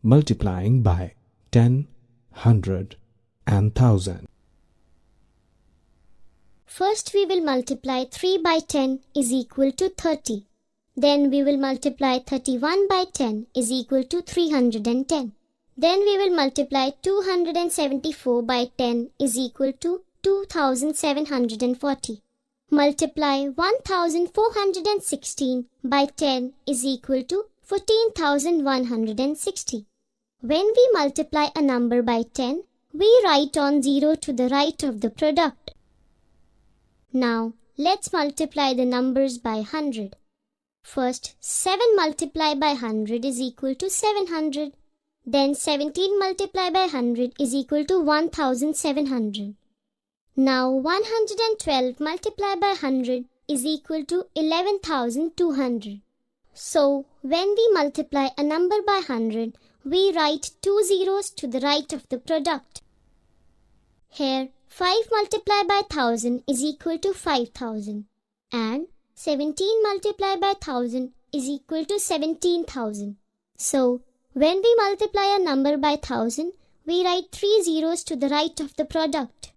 multiplying by 10, 100 and 1000. First we will multiply 3 by 10 is equal to 30. Then we will multiply 31 by 10 is equal to 310. Then we will multiply 274 by 10 is equal to 2740. Multiply 1416 by 10 is equal to 14160. When we multiply a number by 10, we write on 0 to the right of the product. Now, let's multiply the numbers by 100. First, 7 multiplied by 100 is equal to 700. Then 17 multiplied by 100 is equal to 1700. Now 112 multiplied by 100 is equal to 11,200. So, when we multiply a number by 100, we write 2 zeros to the right of the product. Here, 5 multiplied by 1000 is equal to 5000 and 17 multiplied by 1000 is equal to 17,000. So, when we multiply a number by 1000, we write 3 zeros to the right of the product.